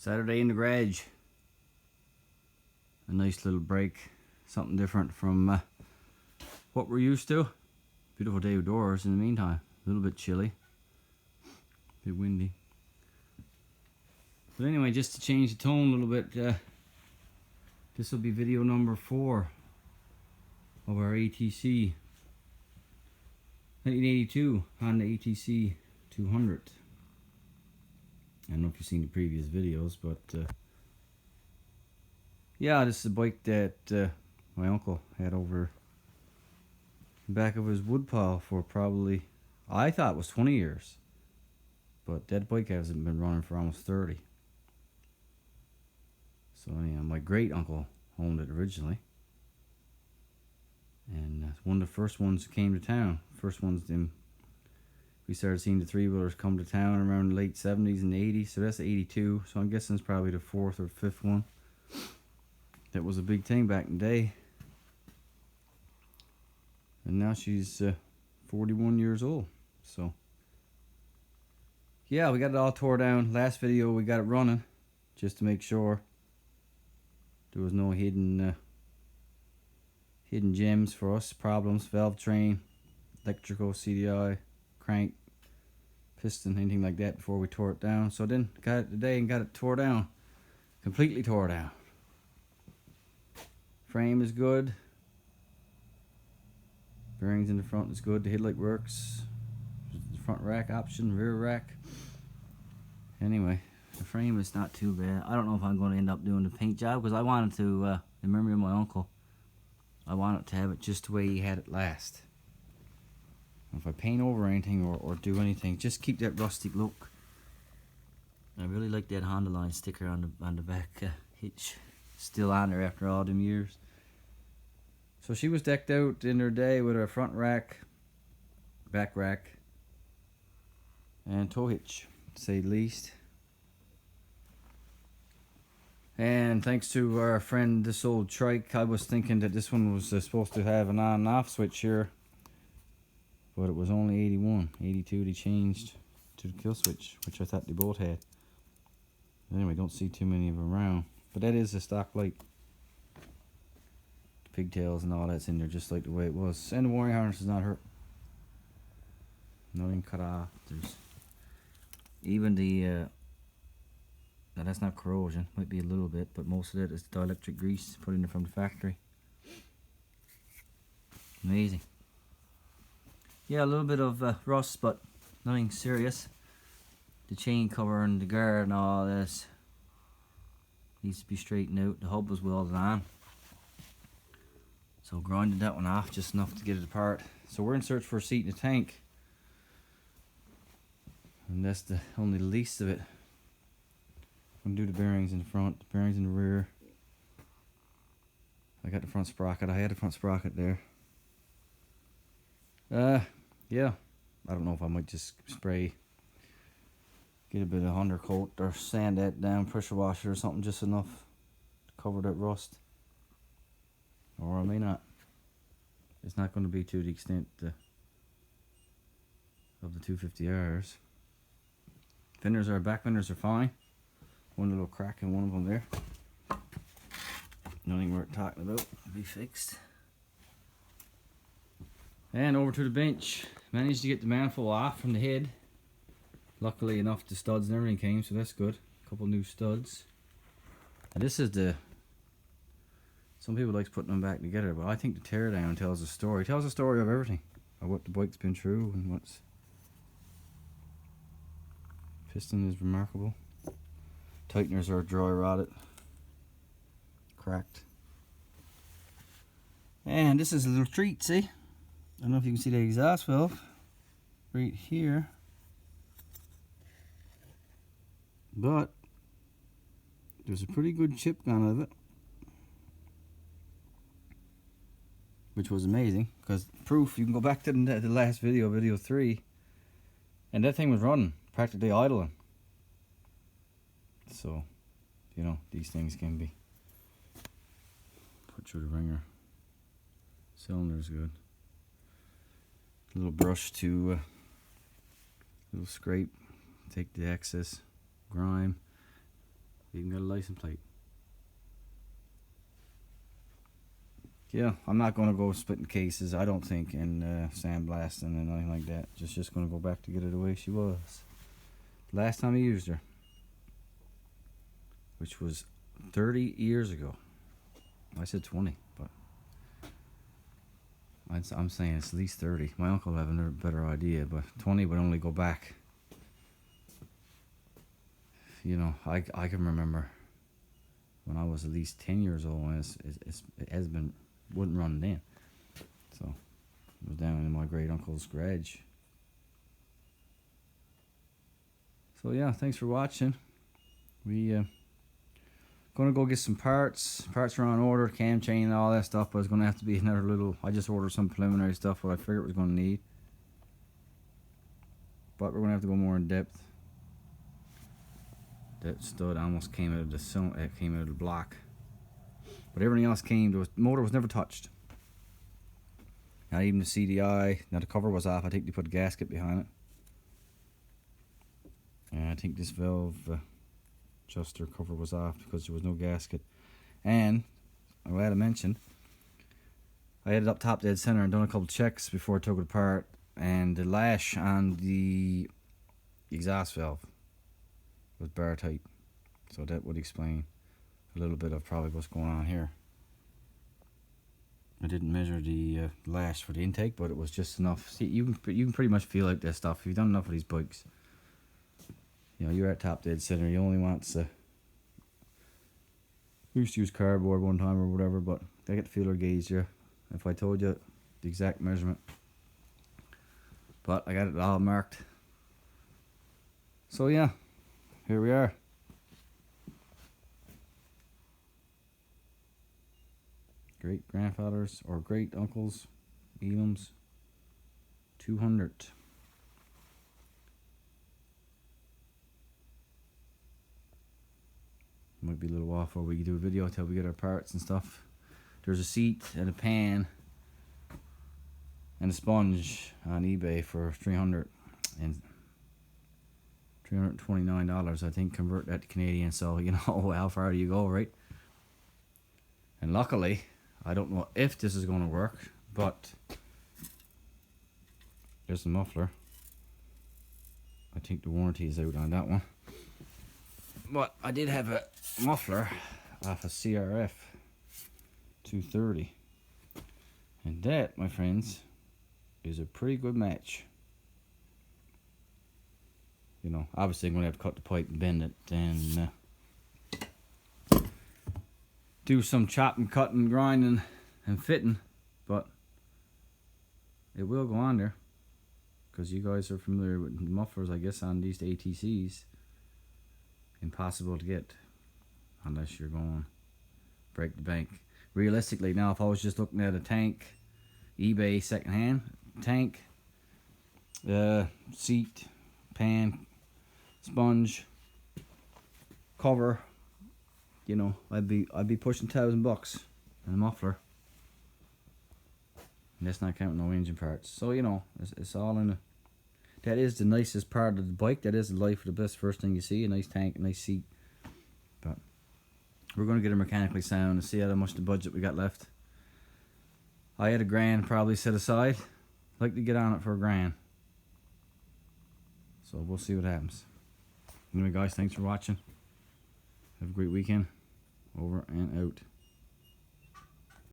Saturday in the garage. A nice little break, something different from what we're used to. Beautiful day outdoors in the meantime. A little bit chilly, a bit windy. But anyway, just to change the tone a little bit, this will be video number 4 of our ATC 1982 Honda ATC 200. I don't know if you've seen the previous videos, but yeah, this is a bike that my uncle had over the back of his woodpile for probably, I thought it was 20 years. But that bike hasn't been running for almost 30. So anyhow, my great uncle owned it originally. And one of the first ones who came to town. First ones we started seeing the 3-wheelers come to town around the late 70s and 80s. So that's 82. So I'm guessing it's probably the 4th or 5th one. That was a big thing back in the day. And now she's 41 years old. So yeah, we got it all tore down. Last video we got it running just to make sure there was no hidden gems for us, problems, valve train, electrical, CDI, crank, piston, anything like that before we tore it down. So then got it today and got it tore down, completely tore down. Frame is good, bearings in the front is good, the headlight works, the front rack option, rear rack. Anyway, the frame is not too bad. I don't know if I'm going to end up doing the paint job because I wanted to, in memory of my uncle, I wanted to have it just the way he had it last. If I paint over anything or do anything, just keep that rustic look. I really like that Honda line sticker on the back hitch, still on there after all them years. So she was decked out in her day with her front rack, back rack, and tow hitch, to say the least. And thanks to our friend This Old Trike, I was thinking that this one was supposed to have an on and off switch here, but it was only 81. 82 they changed to the kill switch, which I thought they both had. Anyway, don't see too many of them around, but that is a stock light. The pigtails and all that's in there just like the way it was, and the wiring harness is not hurt. Nothing cut off. There's even the now that's not corrosion, might be a little bit, but most of it is dielectric grease put in from the factory. Amazing. Yeah, a little bit of rust, but nothing serious. The chain cover and the guard and all this needs to be straightened out. The hub was welded on, so grinded that one off just enough to get it apart. So we're in search for a seat in the tank, and that's only the least of it. I'm gonna do the bearings in the front, the bearings in the rear. I got the front sprocket. I had the front sprocket there. Yeah. I don't know if I might just spray, get a bit of undercoat or sand that down, pressure washer or something, just enough to cover that rust. Or I may not. It's not going to be to the extent of the 250Rs. Fenders are, back fenders are fine. One little crack in one of them there. Nothing worth talking about. It'll be fixed. And over to the bench. Managed to get the manifold off from the head. Luckily enough, the studs and everything came, so that's good. A couple new studs. And this is the... Some people like putting them back together, but I think the teardown tells a story. It tells a story of everything. Of what the bike's been through and what's... Piston is remarkable. Tighteners are dry rotted, cracked. And this is a little treat, see? I don't know if you can see the exhaust valve right here, but there's a pretty good chip gone out of it, which was amazing, because proof, you can go back to the last video, video 3, and that thing was running, practically idling. So, you know, these things can be put through the ringer. Cylinder's good. A little brush to little scrape, take the excess grime. Even got a license plate. Yeah, I'm not gonna go splitting cases, I don't think, and sandblasting and anything like that. Just gonna go back to get her the way she was. Last time I used her, which was 30 years ago. I said 20, but I'm saying it's at least 30. My uncle will have a better idea, but 20 would only go back. You know, I can remember when I was at least 10 years old, and it has been, wouldn't run then. So it was down in my great uncle's garage. So yeah, thanks for watching. We gonna go get some parts. Parts are on order, cam chain and all that stuff, but it's gonna have to be another little, I just ordered some preliminary stuff what I figured it was gonna need. But we're gonna have to go more in depth. That stud almost came out of the block. But everything else came, the motor was never touched. Not even the CDI. Now the cover was off. I think they put a gasket behind it. And I think this valve adjuster cover was off because there was no gasket. And I'm glad I mentioned, I had it up top dead center and done a couple checks before I took it apart, and the lash on the exhaust valve was bar tight, so that would explain a little bit of probably what's going on here. I didn't measure the lash for the intake, but it was just enough. See, you can pretty much feel like this stuff if you've done enough of these bikes. You know, you're at top dead center. You only want to. We used to use cardboard one time or whatever, but I get the feeler gauge here. If I told you the exact measurement, but I got it all marked. So yeah, here we are. Great grandfathers or great uncles, Elam's 200. Might be a little while before we do a video until we get our parts and stuff. There's a seat and a pan and a sponge on eBay for $329. I think. Convert that to Canadian, so you know how far do you go, right? And luckily, I don't know if this is going to work, but there's the muffler. I think the warranty is out on that one. But I did have a muffler off a CRF 230. And that, my friends, is a pretty good match. You know, obviously I'm going to have to cut the pipe and bend it and do some chopping, cutting, grinding, and fitting. But it will go on there, because you guys are familiar with mufflers, I guess, on these ATCs. Impossible to get unless you're going break the bank. Realistically, now if I was just looking at a tank, eBay secondhand tank, seat, pan, sponge, cover, you know, I'd be pushing $1,000 and a muffler. And that's not counting no engine parts. So you know, it's all in a. That is the nicest part of the bike. That is the life of the best. First thing you see, a nice tank, a nice seat. But we're going to get her mechanically sound and see how much the budget we got left. I had $1,000 probably set aside. I'd like to get on it for $1,000. So we'll see what happens. Anyway guys, thanks for watching. Have a great weekend. Over and out.